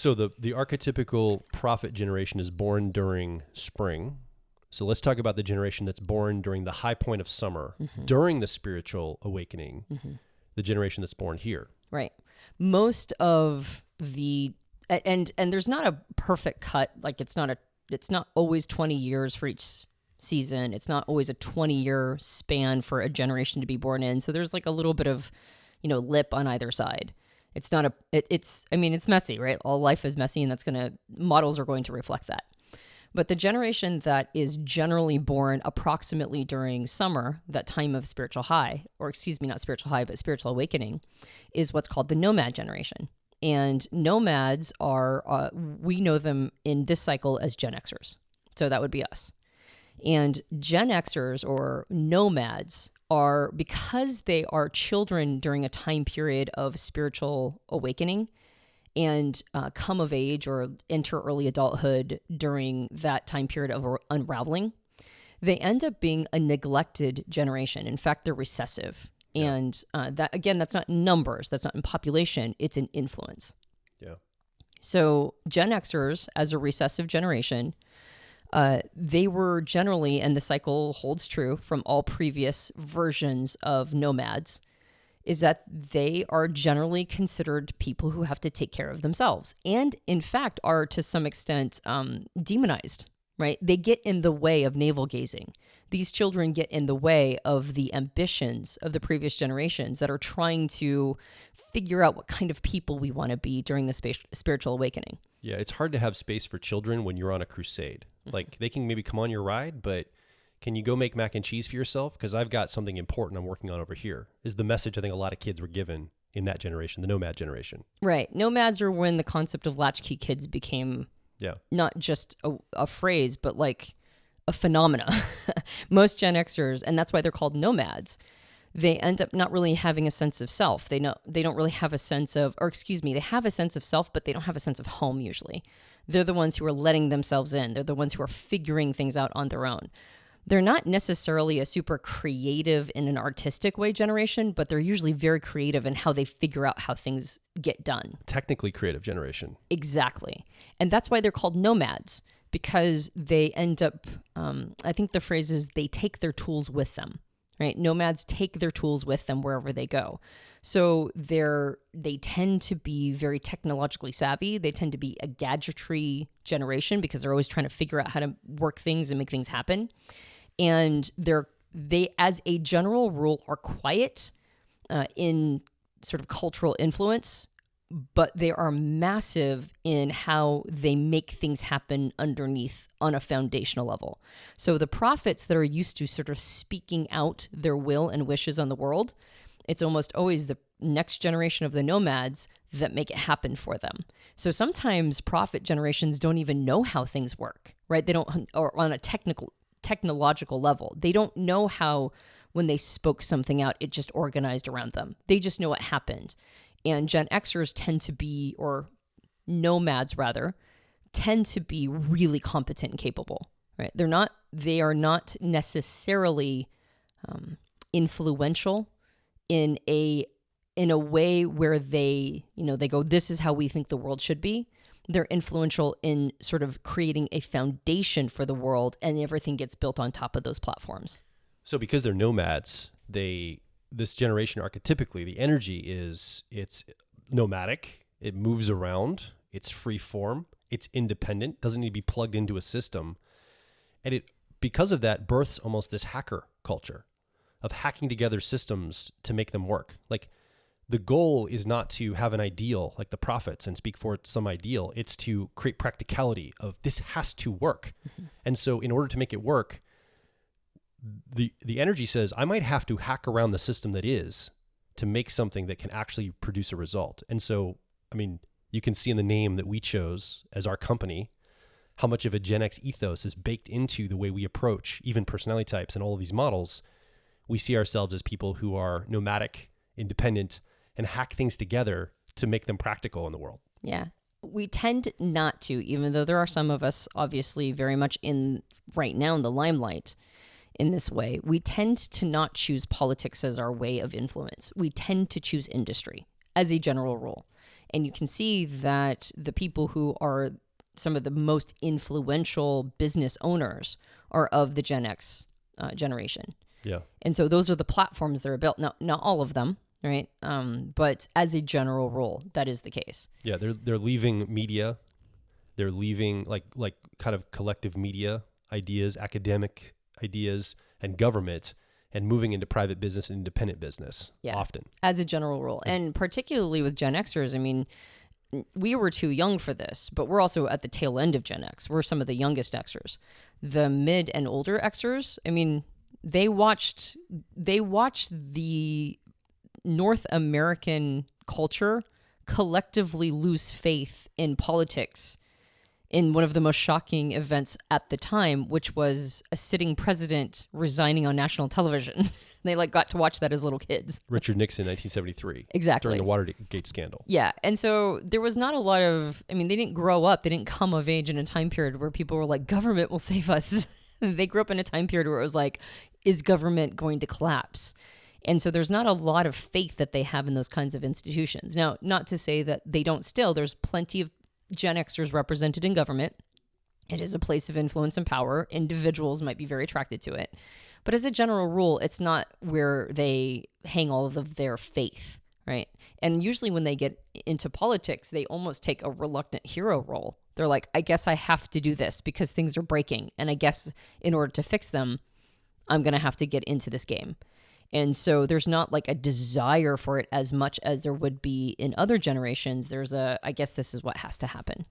So the archetypical prophet generation is born during spring. So let's talk about the generation that's born during the high point of summer, during the spiritual awakening, the generation that's born here. Right. Most of and there's not a perfect cut. Like it's not always 20 years for each season. It's not always a 20-year span for a generation to be born in. So there's like a little bit of, lip on either side. It's not it's messy, right? All life is messy, and models are going to reflect that. But the generation that is generally born approximately during summer, that time of spiritual high, or excuse me, not spiritual high, but spiritual awakening, is what's called the Nomad generation. And nomads are, we know them in this cycle as Gen Xers. So that would be us. And Gen Xers or nomads are, because they are children during a time period of spiritual awakening and come of age or enter early adulthood during that time period of unraveling, they end up being a neglected generation. In fact, they're recessive. Yeah. And that's not numbers. That's not in population. It's in influence. Yeah. So Gen Xers, as a recessive generation, they were generally, and the cycle holds true from all previous versions of nomads, is that they are generally considered people who have to take care of themselves, and in fact are to some extent demonized, right? They get in the way of navel gazing. These children get in the way of the ambitions of the previous generations that are trying to figure out what kind of people we want to be during the spiritual awakening. Yeah, it's hard to have space for children when you're on a crusade. Like, they can maybe come on your ride, but can you go make mac and cheese for yourself? Because I've got something important I'm working on over here, is the message I think a lot of kids were given in that generation, the nomad generation. Right. Nomads are when the concept of latchkey kids became not just a phrase, but like a phenomena. Most Gen Xers, and that's why they're called nomads, they end up not really having a sense of self. They don't really have a sense of, they have a sense of self, but they don't have a sense of home usually. They're the ones who are letting themselves in. They're the ones who are figuring things out on their own. They're not necessarily a super creative in an artistic way generation, but they're usually very creative in how they figure out how things get done. Technically creative generation. Exactly. And that's why they're called nomads, because they end up, I think the phrase is they take their tools with them, right? Nomads take their tools with them wherever they go. So they tend to be very technologically savvy. They tend to be a gadgetry generation because they're always trying to figure out how to work things and make things happen. And they, as a general rule, are quiet in sort of cultural influence, but they are massive in how they make things happen underneath on a foundational level. So the prophets that are used to sort of speaking out their will and wishes on the world, it's almost always the next generation of the nomads that make it happen for them. So sometimes prophet generations don't even know how things work, right? They don't, or on a technological level, they don't know how, when they spoke something out, it just organized around them. They just know what happened. And Gen Xers tend to be, or nomads rather, tend to be really competent and capable, right? They are not necessarily influential in a way where they go, this is how we think the world should be. They're influential in sort of creating a foundation for the world, and everything gets built on top of those platforms. So because they're nomads, this generation archetypically, the energy it's nomadic, it moves around, it's free form, it's independent, doesn't need to be plugged into a system. And it, because of that, births almost this hacker culture of hacking together systems to make them work. Like, the goal is not to have an ideal like the prophets and speak for some ideal. It's to create practicality of this has to work. Mm-hmm. And so in order to make it work, the energy says, I might have to hack around the system that is to make something that can actually produce a result. And so, I mean, you can see in the name that we chose as our company, how much of a Gen X ethos is baked into the way we approach even personality types and all of these models. We see ourselves as people who are nomadic, independent, and hack things together to make them practical in the world. Yeah. We tend not to, even though there are some of us obviously very much in right now in the limelight in this way, we tend to not choose politics as our way of influence. We tend to choose industry as a general rule. And you can see that the people who are some of the most influential business owners are of the Gen X generation. Yeah. And so those are the platforms that are built. Now, not all of them, right? But as a general rule, that is the case. Yeah, they're leaving media. They're leaving like kind of collective media ideas, academic ideas, and government, and moving into private business and independent business often. As a general rule. And particularly with Gen Xers, I mean, we were too young for this, but we're also at the tail end of Gen X. We're some of the youngest Xers. The mid and older Xers, I mean, they watched the North American culture collectively lose faith in politics in one of the most shocking events at the time, which was a sitting president resigning on national television. They got to watch that as little kids. Richard Nixon, 1973. Exactly. During the Watergate scandal. Yeah. And so there was not a lot of, I mean, they didn't grow up. They didn't come of age in a time period where people were like, government will save us. They grew up in a time period where it was like, is government going to collapse? And so there's not a lot of faith that they have in those kinds of institutions. Now, not to say that they don't still, there's plenty of Gen Xers represented in government. It is a place of influence and power. Individuals might be very attracted to it. But as a general rule, it's not where they hang all of their faith, right? And usually when they get into politics, they almost take a reluctant hero role. They're like, I guess I have to do this because things are breaking. And I guess in order to fix them, I'm going to have to get into this game. And so there's not like a desire for it as much as there would be in other generations. There's I guess this is what has to happen.